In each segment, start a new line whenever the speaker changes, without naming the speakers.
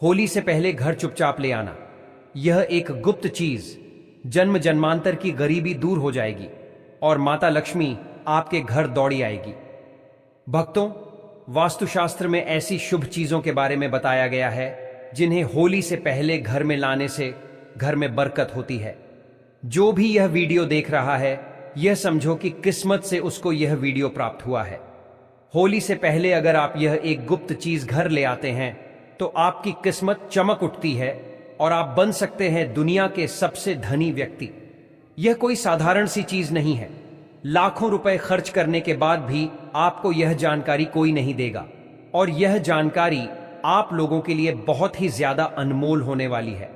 होली से पहले घर चुपचाप ले आना। यह एक गुप्त चीज जन्म जन्मांतर की गरीबी दूर हो जाएगी और माता लक्ष्मी आपके घर दौड़ी आएगी। भक्तों, वास्तुशास्त्र में ऐसी शुभ चीजों के बारे में बताया गया है जिन्हें होली से पहले घर में लाने से घर में बरकत होती है। जो भी यह वीडियो देख रहा है, यह समझो कि किस्मत से उसको यह वीडियो प्राप्त हुआ है। होली से पहले अगर आप यह एक गुप्त चीज घर ले आते हैं तो आपकी किस्मत चमक उठती है और आप बन सकते हैं दुनिया के सबसे धनी व्यक्ति। यह कोई साधारण सी चीज नहीं है। लाखों रुपए खर्च करने के बाद भी आपको यह जानकारी कोई नहीं देगा, और यह जानकारी आप लोगों के लिए बहुत ही ज्यादा अनमोल होने वाली है,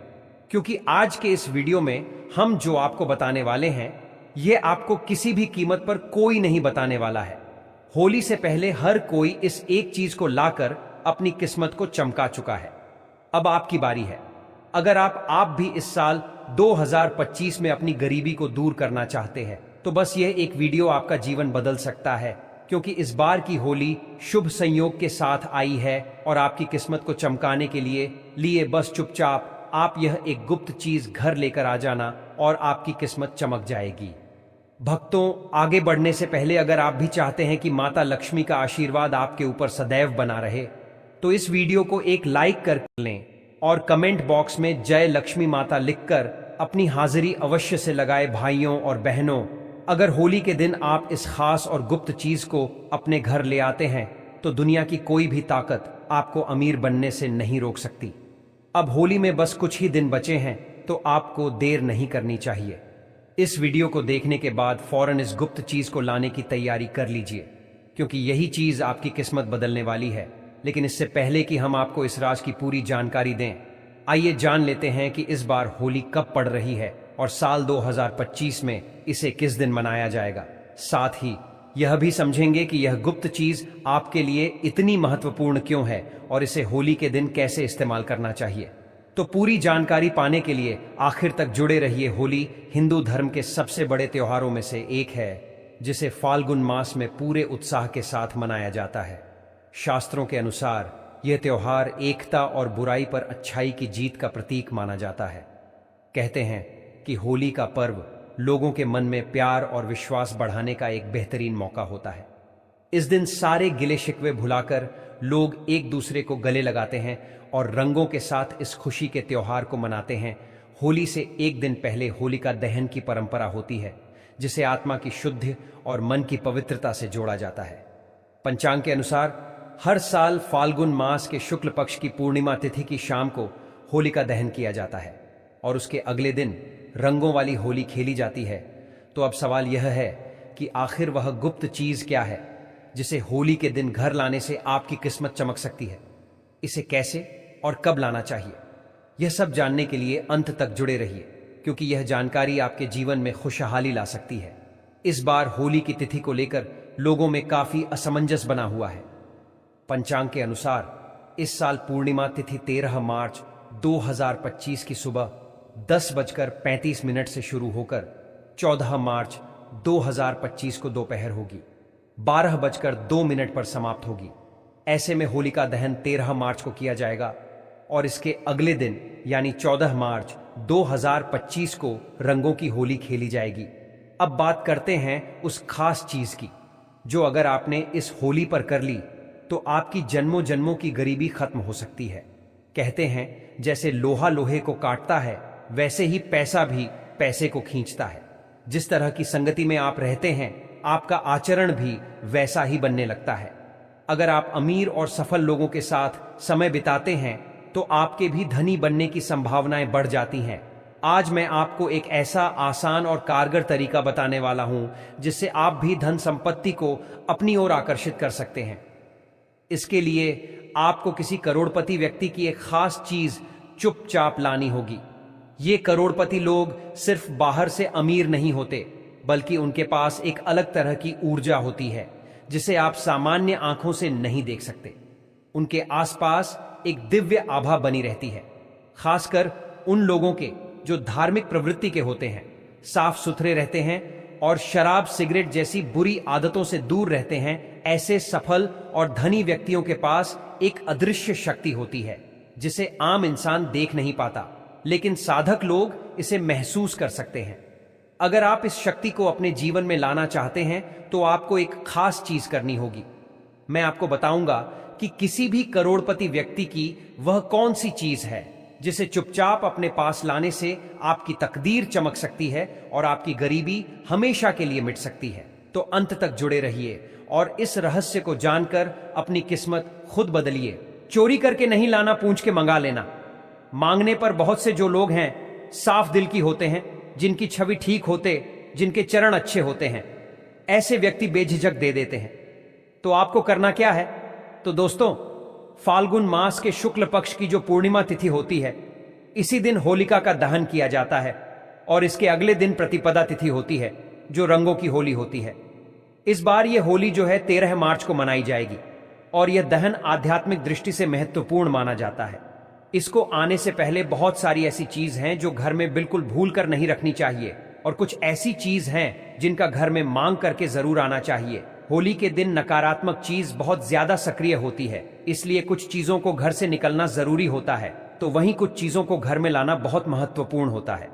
क्योंकि आज के इस वीडियो में हम जो आपको बताने वाले हैं यह आपको किसी भी कीमत पर कोई नहीं बताने वाला है। होली से पहले हर कोई इस एक चीज को लाकर अपनी किस्मत को चमका चुका है। अब आपकी बारी है। अगर आप भी इस साल 2025 में अपनी गरीबी को दूर करना चाहते हैं तो बस यह एक वीडियो आपका जीवन बदल सकता है, क्योंकि इस बार की होली शुभ संयोग के साथ आई है और आपकी किस्मत को चमकाने के लिए बस चुपचाप आप यह एक गुप्त चीज घर लेकर आ जाना और आपकी किस्मत चमक जाएगी। भक्तों, आगे बढ़ने से पहले अगर आप भी चाहते हैं कि माता लक्ष्मी का आशीर्वाद आपके ऊपर सदैव बना रहे तो इस वीडियो को एक लाइक कर लें और कमेंट बॉक्स में जय लक्ष्मी माता लिखकर अपनी हाजिरी अवश्य से लगाए। भाइयों और बहनों, अगर होली के दिन आप इस खास और गुप्त चीज को अपने घर ले आते हैं तो दुनिया की कोई भी ताकत आपको अमीर बनने से नहीं रोक सकती। अब होली में बस कुछ ही दिन बचे हैं तो आपको देर नहीं करनी चाहिए। इस वीडियो को देखने के बाद फौरन इस गुप्त चीज को लाने की तैयारी कर लीजिए, क्योंकि यही चीज आपकी किस्मत बदलने वाली है। लेकिन इससे पहले कि हम आपको इस राज की पूरी जानकारी दें, आइए जान लेते हैं कि इस बार होली कब पड़ रही है और साल 2025 में इसे किस दिन मनाया जाएगा। साथ ही यह भी समझेंगे कि यह गुप्त चीज आपके लिए इतनी महत्वपूर्ण क्यों है और इसे होली के दिन कैसे इस्तेमाल करना चाहिए। तो पूरी जानकारी पाने के लिए आखिर तक जुड़े रहिए। होली हिंदू धर्म के सबसे बड़े त्योहारों में से एक है, जिसे फाल्गुन मास में पूरे उत्साह के साथ मनाया जाता है। शास्त्रों के अनुसार यह त्योहार एकता और बुराई पर अच्छाई की जीत का प्रतीक माना जाता है। कहते हैं कि होली का पर्व लोगों के मन में प्यार और विश्वास बढ़ाने का एक बेहतरीन मौका होता है। इस दिन सारे गिले शिकवे भुलाकर लोग एक दूसरे को गले लगाते हैं और रंगों के साथ इस खुशी के त्योहार को मनाते हैं। होली से एक दिन पहले होलिका दहन की परंपरा होती है, जिसे आत्मा की शुद्धि और मन की पवित्रता से जोड़ा जाता है। पंचांग के अनुसार हर साल फाल्गुन मास के शुक्ल पक्ष की पूर्णिमा तिथि की शाम को होलिका दहन किया जाता है और उसके अगले दिन रंगों वाली होली खेली जाती है। तो अब सवाल यह है कि आखिर वह गुप्त चीज क्या है जिसे होली के दिन घर लाने से आपकी किस्मत चमक सकती है। इसे कैसे और कब लाना चाहिए, यह सब जानने के लिए अंत तक जुड़े रहिए, क्योंकि यह जानकारी आपके जीवन में खुशहाली ला सकती है। इस बार होली की तिथि को लेकर लोगों में काफी असमंजस बना हुआ है। पंचांग के अनुसार इस साल पूर्णिमा तिथि 13 मार्च 2025 की सुबह 10:35 से शुरू होकर 14 मार्च 2025 को दोपहर होगी 12:02 पर समाप्त होगी। ऐसे में होलिका दहन 13 मार्च को किया जाएगा और इसके अगले दिन यानी 14 मार्च 2025 को रंगों की होली खेली जाएगी। अब बात करते हैं उस खास चीज की जो अगर आपने इस होली पर कर ली तो आपकी जन्मों जन्मों की गरीबी खत्म हो सकती है। कहते हैं जैसे लोहा लोहे को काटता है, वैसे ही पैसा भी पैसे को खींचता है। जिस तरह की संगति में आप रहते हैं, आपका आचरण भी वैसा ही बनने लगता है। अगर आप अमीर और सफल लोगों के साथ समय बिताते हैं तो आपके भी धनी बनने की संभावनाएं बढ़ जाती हैं। आज मैं आपको एक ऐसा आसान और कारगर तरीका बताने वाला हूं जिससे आप भी धन संपत्ति को अपनी ओर आकर्षित कर सकते हैं। इसके लिए आपको किसी करोड़पति व्यक्ति की एक खास चीज चुपचाप लानी होगी। ये करोड़पति लोग सिर्फ बाहर से अमीर नहीं होते, बल्कि उनके पास एक अलग तरह की ऊर्जा होती है जिसे आप सामान्य आंखों से नहीं देख सकते। उनके आसपास एक दिव्य आभा बनी रहती है, खासकर उन लोगों के जो धार्मिक प्रवृत्ति के होते हैं, साफ सुथरे रहते हैं और शराब सिगरेट जैसी बुरी आदतों से दूर रहते हैं। ऐसे सफल और धनी व्यक्तियों के पास एक अदृश्य शक्ति होती है जिसे आम इंसान देख नहीं पाता, लेकिन साधक लोग इसे महसूस कर सकते हैं। अगर आप इस शक्ति को अपने जीवन में लाना चाहते हैं तो आपको एक खास चीज करनी होगी। मैं आपको बताऊंगा कि किसी भी करोड़पति व्यक्ति की वह कौन सी चीज है जिसे चुपचाप अपने पास लाने से आपकी तकदीर चमक सकती है और आपकी गरीबी हमेशा के लिए मिट सकती है। तो अंत तक जुड़े रहिए और इस रहस्य को जानकर अपनी किस्मत खुद बदलिए। चोरी करके नहीं लाना, पूंछ के मंगा लेना। मांगने पर बहुत से जो लोग हैं साफ दिल की होते हैं, जिनकी छवि ठीक होते, जिनके चरण अच्छे होते हैं, ऐसे व्यक्ति बेझिझक दे देते हैं। तो आपको करना क्या है? तो दोस्तों, फाल्गुन मास के शुक्ल पक्ष की जो पूर्णिमा तिथि होती है, इसी दिन होलिका का दहन किया जाता है और इसके अगले दिन प्रतिपदा तिथि होती है जो रंगों की होली होती है। इस बार यह होली जो है 13 मार्च को मनाई जाएगी और यह दहन आध्यात्मिक दृष्टि से महत्वपूर्ण माना जाता है। इसको आने से पहले बहुत सारी ऐसी चीज हैं जो घर में बिल्कुल भूल कर नहीं रखनी चाहिए और कुछ ऐसी चीज हैं जिनका घर में मांग करके जरूर आना चाहिए। होली के दिन नकारात्मक चीज बहुत ज्यादा सक्रिय होती है, इसलिए कुछ चीजों को घर से निकलना जरूरी होता है, तो वहीं कुछ चीजों को घर में लाना बहुत महत्वपूर्ण होता है।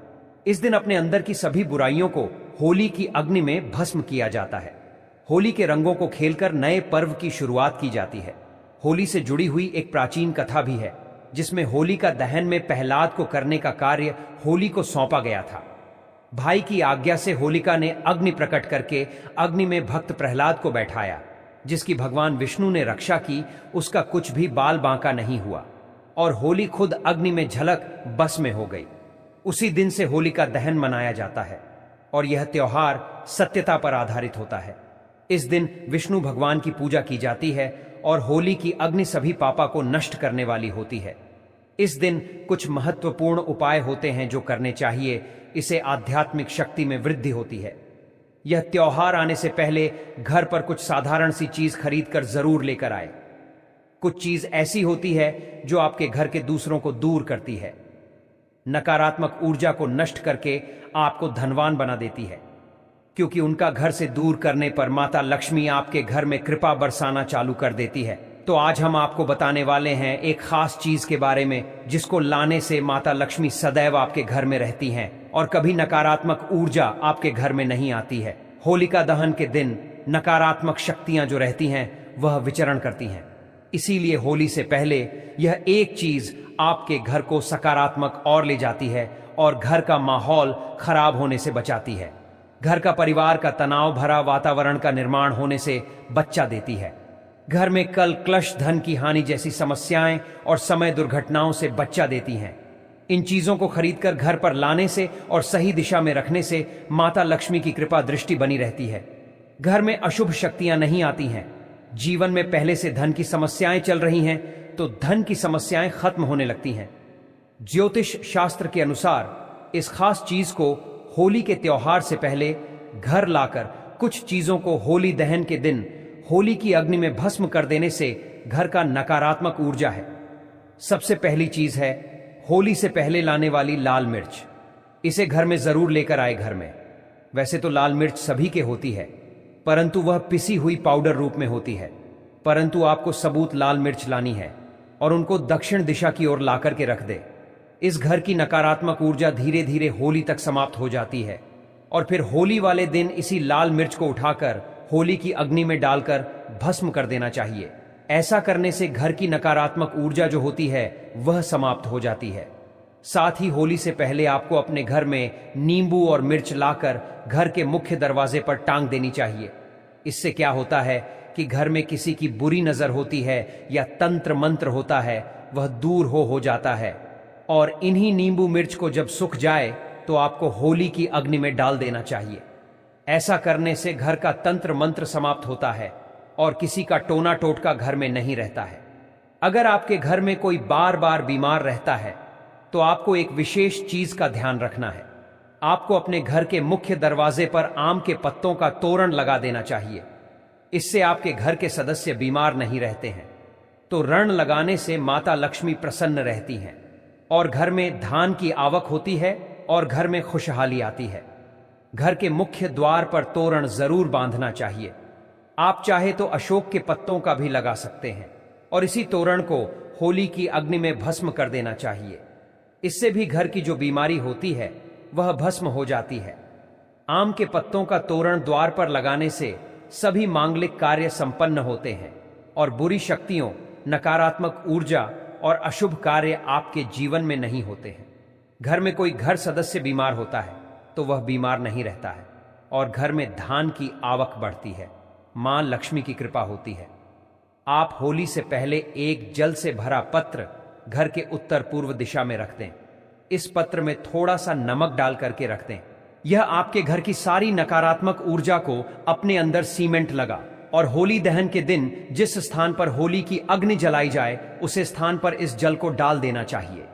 इस दिन अपने अंदर की सभी बुराइयों को होली की अग्नि में भस्म किया जाता है। होली के रंगों को खेलकर नए पर्व की शुरुआत की जाती है। होली से जुड़ी हुई एक प्राचीन कथा भी है जिसमें होली का दहन में प्रहलाद को करने का कार्य होली को सौंपा गया था। भाई की आज्ञा से होलिका ने अग्नि प्रकट करके अग्नि में भक्त प्रहलाद को बैठाया, जिसकी भगवान विष्णु ने रक्षा की। उसका कुछ भी बाल बांका नहीं हुआ और होली खुद अग्नि में झलक बस में हो गई। उसी दिन से होली का दहन मनाया जाता है और यह त्योहार सत्यता पर आधारित होता है। इस दिन विष्णु भगवान की पूजा की जाती है और होली की अग्नि सभी पापा को नष्ट करने वाली होती है। इस दिन कुछ महत्वपूर्ण उपाय होते हैं जो करने चाहिए, इसे आध्यात्मिक शक्ति में वृद्धि होती है। यह त्योहार आने से पहले घर पर कुछ साधारण सी चीज खरीद कर जरूर लेकर आए। कुछ चीज ऐसी होती है जो आपके घर के दूसरों को दूर करती है, नकारात्मक ऊर्जा को नष्ट करके आपको धनवान बना देती है, क्योंकि उनका घर से दूर करने पर माता लक्ष्मी आपके घर में कृपा बरसाना चालू कर देती है। तो आज हम आपको बताने वाले हैं एक खास चीज के बारे में जिसको लाने से माता लक्ष्मी सदैव आपके घर में रहती हैं और कभी नकारात्मक ऊर्जा आपके घर में नहीं आती है। होलिका दहन के दिन नकारात्मक शक्तियां जो रहती हैं वह विचरण करती हैं, इसीलिए होली से पहले यह एक चीज आपके घर को सकारात्मक और ले जाती है और घर का माहौल खराब होने से बचाती है। घर का परिवार का तनाव भरा वातावरण का निर्माण होने से बचा देती है। घर में कल क्लश, धन की हानि जैसी समस्याएं और समय दुर्घटनाओं से बचा देती हैं। इन चीजों को खरीदकर घर पर लाने से और सही दिशा में रखने से माता लक्ष्मी की कृपा दृष्टि बनी रहती है। घर में अशुभ शक्तियां नहीं आती हैं। जीवन में पहले से धन की समस्याएं चल रही हैं तो धन की समस्याएं खत्म होने लगती हैं। ज्योतिष शास्त्र के अनुसार इस खास चीज को होली के त्योहार से पहले घर लाकर कुछ चीजों को होली दहन के दिन होली की अग्नि में भस्म कर देने से घर का नकारात्मक ऊर्जा है। सबसे पहली चीज है होली से पहले लाने वाली लाल मिर्च। इसे घर में जरूर लेकर आए। घर में वैसे तो लाल मिर्च सभी के होती है, परंतु वह पिसी हुई पाउडर रूप में होती है। परंतु आपको सबूत लाल मिर्च लानी है और उनको दक्षिण दिशा की ओर लाकर के रख दे। इस घर की नकारात्मक ऊर्जा धीरे धीरे होली तक समाप्त हो जाती है और फिर होली वाले दिन इसी लाल मिर्च को उठाकर होली की अग्नि में डालकर भस्म कर देना चाहिए। ऐसा करने से घर की नकारात्मक ऊर्जा जो होती है वह समाप्त हो जाती है। साथ ही होली से पहले आपको अपने घर में नींबू और मिर्च लाकर घर के मुख्य दरवाजे पर टांग देनी चाहिए। इससे क्या होता है कि घर में किसी की बुरी नजर होती है या तंत्र मंत्र होता है वह दूर हो जाता है। और इन्हीं नींबू मिर्च को जब सूख जाए तो आपको होली की अग्नि में डाल देना चाहिए। ऐसा करने से घर का तंत्र मंत्र समाप्त होता है और किसी का टोना टोटका घर में नहीं रहता है। अगर आपके घर में कोई बार बार बीमार रहता है तो आपको एक विशेष चीज का ध्यान रखना है। आपको अपने घर के मुख्य दरवाजे पर आम के पत्तों का तोरण लगा देना चाहिए। इससे आपके घर के सदस्य बीमार नहीं रहते हैं। तो रण लगाने से माता लक्ष्मी प्रसन्न रहती हैं और घर में धान की आवक होती है और घर में खुशहाली आती है। घर के मुख्य द्वार पर तोरण जरूर बांधना चाहिए। आप चाहे तो अशोक के पत्तों का भी लगा सकते हैं और इसी तोरण को होली की अग्नि में भस्म कर देना चाहिए। इससे भी घर की जो बीमारी होती है वह भस्म हो जाती है। आम के पत्तों का तोरण द्वार पर लगाने से सभी मांगलिक कार्य संपन्न होते हैं और बुरी शक्तियों, नकारात्मक ऊर्जा और अशुभ कार्य आपके जीवन में नहीं होते हैं। घर में कोई घर सदस्य बीमार होता है तो वह बीमार नहीं रहता है और घर में धान की आवक बढ़ती है, मां लक्ष्मी की कृपा होती है। आप होली से पहले एक जल से भरा पत्र घर के उत्तर पूर्व दिशा में रख दें। इस पत्र में थोड़ा सा नमक डाल करके रख दें। यह आपके घर की सारी नकारात्मक ऊर्जा को अपने अंदर सीमेंट लगा और होली दहन के दिन जिस स्थान पर होली की अग्नि जलाई जाए उसे स्थान पर इस जल को डाल देना चाहिए।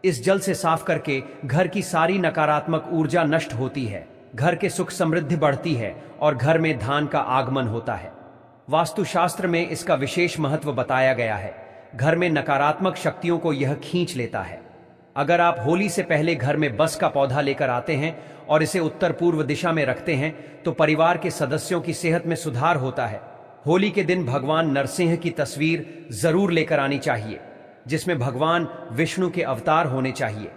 इस जल से साफ करके घर की सारी नकारात्मक ऊर्जा नष्ट होती है, घर के सुख समृद्धि बढ़ती है और घर में धान का आगमन होता है। वास्तुशास्त्र में इसका विशेष महत्व बताया गया है। घर में नकारात्मक शक्तियों को यह खींच लेता है। अगर आप होली से पहले घर में बस का पौधा लेकर आते हैं और इसे उत्तर पूर्व दिशा में रखते हैं तो परिवार के सदस्यों की सेहत में सुधार होता है। होली के दिन भगवान नरसिंह की तस्वीर जरूर लेकर आनी चाहिए, जिसमें भगवान विष्णु के अवतार होने चाहिए।